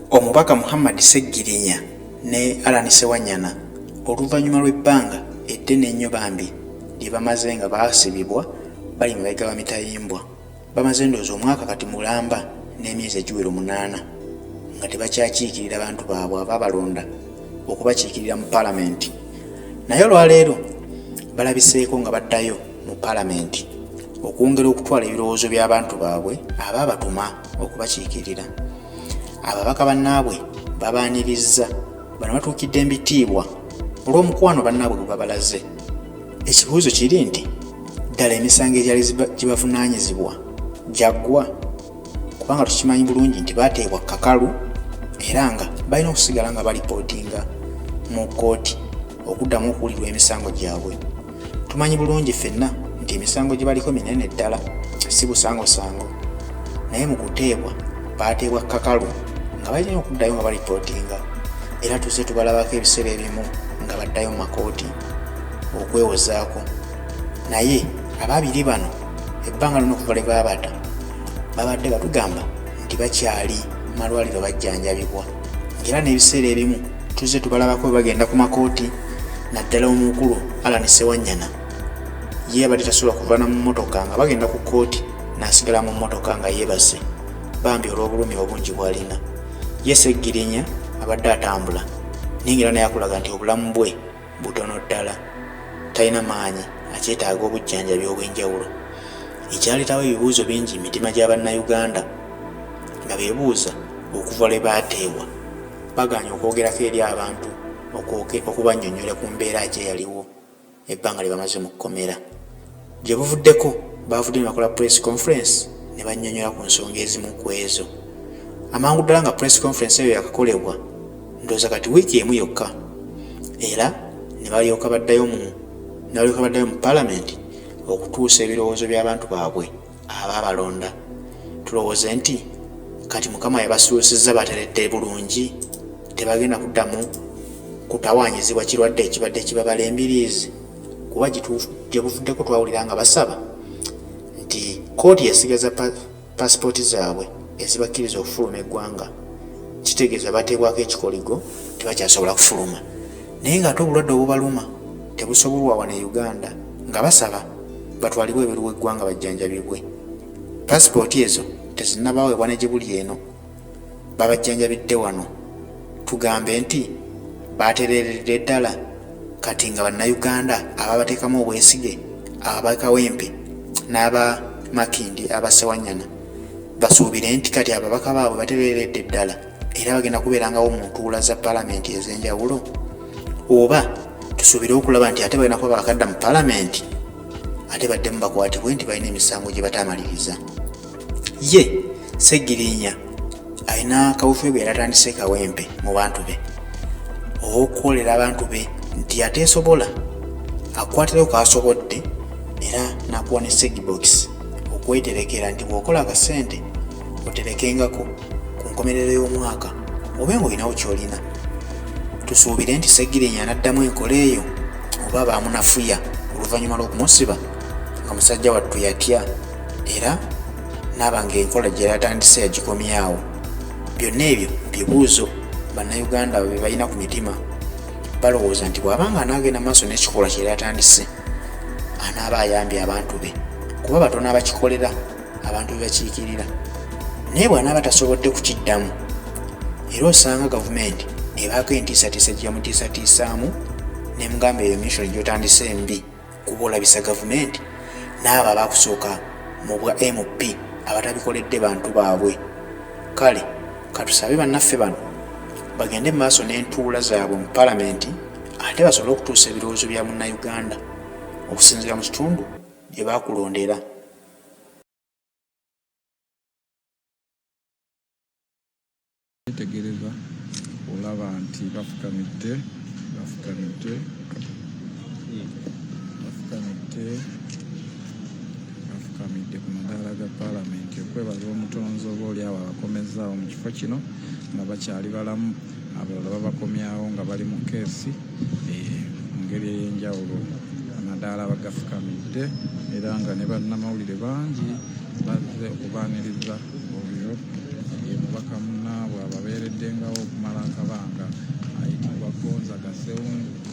Omubaka Muhammad Seggirinya ne Alan Sewanyana oluvannyuma lw'ebbanga eddene ennyo bambi lye bamaze nga baasibibwa bali mu mayiga wa Mitayimbwa bamaze ndowooza omwaka kati mulamba n'emyezi egiwera 8 nga tebakyakiikirira bantu baabwe abaabalonda okubakiikirira mu paalamenti. Naye olwaleero balabiseeko nga baddayo mu paalamenti okwongera okutwala ebirowoozo by'abantu baabwe abaabatuma okubakiikirira. Ababaka bannaabwe babaanirizza bano batuukidde embitiibwa olw'omukwano bannaabwe gwe babalaze. Ekibuuzo kiri nti ddala emisango egyali gibavunaanyizibwa gyaggwa, kubanga tukimanyi bulungi nti baateebwa kakalu era nga balina okusigala nga balipootinga mu kkooti okuddamu okuwulirwa emisango gyabwe. Tumanyi bulungi ffenna nti emisango gye baliko minene ddala, si busangosango, naye mu kuteebwa baateebwa kakalu nga balina okuddayo nga balipootinga, era tuzze tubalabako ebiseera ebimu nga baddayo mu makooti okwewozaako. Naye ababiri bano ebbanga lino okuva lwe baabata babadde batugamba nti bakyali malwaliro bajjanjabibwa, ng'era n'ebiseera ebimu tuzze tubalabako bagenda ku makooti. Naddala omukulu Alan Sewanyana ye abadde tasobola kuva na mu mmotoka nga bagenda ku kkooti n'asigala mu mmotoka nga yeebase bambi olw'obulumi obungi bw'alina. Ye Seggirinya abadde atambula nengera naye akulaga nti obulamu bwe butono ddala, talina maanyi, akyetaaga obujjanjabi obw'enjawulo. Ekyaleetawo ebibuuzo bingi mu mitima gy'Abannayuganda nga beebuuza okuva lwe baateebwa baganya okwogerako eri abantu okubannyonnyola ku mbeera gyeyaliwo ebbanga lye bamaze mu kkomera. Gye buvuddeko baavudde ne bakola press conference ne bannyonnyola ku nsonga ezimu ku ezo. Amangu ddala nga press conference eyo yakakolebwa ndowooza kati wiiki emu yokka, era ne balyoka baddayo mu paalamenti okutuusa ebirowoozo by'abantu baabwe abaabalonda. Tulowooze nti kati Mukama yabasuubizza bateredde bulungi, tebagenda kuddamu kutawaanyizibwa kirwadde ekibadde kibabala embiriizi, kuba gye buvuddeko twawulira nga basaba nti kkooti yasigaza paasipooti zaabwe ezibakkiriza okufuluma eggwanga. Kitegeeza bateebwako ekikoligo tebakyasobola kufuluma, naye ng'ate obulwadde obubaluma tebusobolwa wano e Uganda nga basaba batwalibwe ebweru w'eggwanga bajjanjabibwe. Paasipooti ezo tezinnabaweebwa ne gye buli eno, babajjanjabidde wano. Tugambe nti baatereeredde ddala kati nga Bannayuganda ababateekamu obwesige, abakawempe n'aba Makindi abasewanyana basuubire nti kati ababaka baabwe batereeredde ddala era bagenda kubeerangawo mu ntuula za paalamenti ez'enjawulo, oba tusuubire okulaba nti ate balina kuba bakadda mu paalamenti ate baddemu bakwatibwe nti balina emisango gye batamaliriza. Ye Seggirinya alina kawufu bwe yaratandise kawempe mu bantu be okukolera abantu be nti ateesobola akwatirayo kaasobodde era n'akuwa ne segibokisi okweterekera nti bw'okola akasente oterekengako ku nkomerero y'omwaka oba nga olinawo ky'olina. Tusuubire nti Seggirinya anaddamu enkola eyo oba baamunafuya oluvannyuma lw'okumusiba nga musajja wattu yatya era n'aba ng'enkola gye yatandise yagikomyawo. Byonna ebyo bibuuzo Bannayuganda be balina ku mitima, balowooza nti bw'abanga anaagenda maaso n'ekikolwa kye yatandise anaaba ayambye abantu be, kuba batono abakikolera abantu be bakiikirira. Naye bw'anaaba tasobodde kukiddamu era osanga gavumenti ebaako entiisatiisa gye yamutiisatiisaamu n'emugamba eyo mission gy'otandise embi kuba olabisa gavumenti n'abo abaakusooka mu bwa MP abatabikoledde bantu baabwe. Kale katusabe bannaffe bano bagende mu maaso n'entuula zaabwe mu paalamenti ate basobole okutuusa ebirowoozo bya Munnayuganda okusinziira mu kitundu gye baakulondera. Tegereza olaba nti bafukamidde ku madaala ga paalamenti okwebaza omutonzi oba oli awo abakomezaawo mu kifo kino nga bakyali balamu, abalala babakomyawo nga bali mu keesi mu ngeri ey'enjawulo. Amadaala bagafukamidde era nga ne bannamawulire bangi bazze okubaaniriza oyo ye mubaka munna bw'ababeereddengawo okumala akabanga ayitibwa Gonzaga Ssewungu.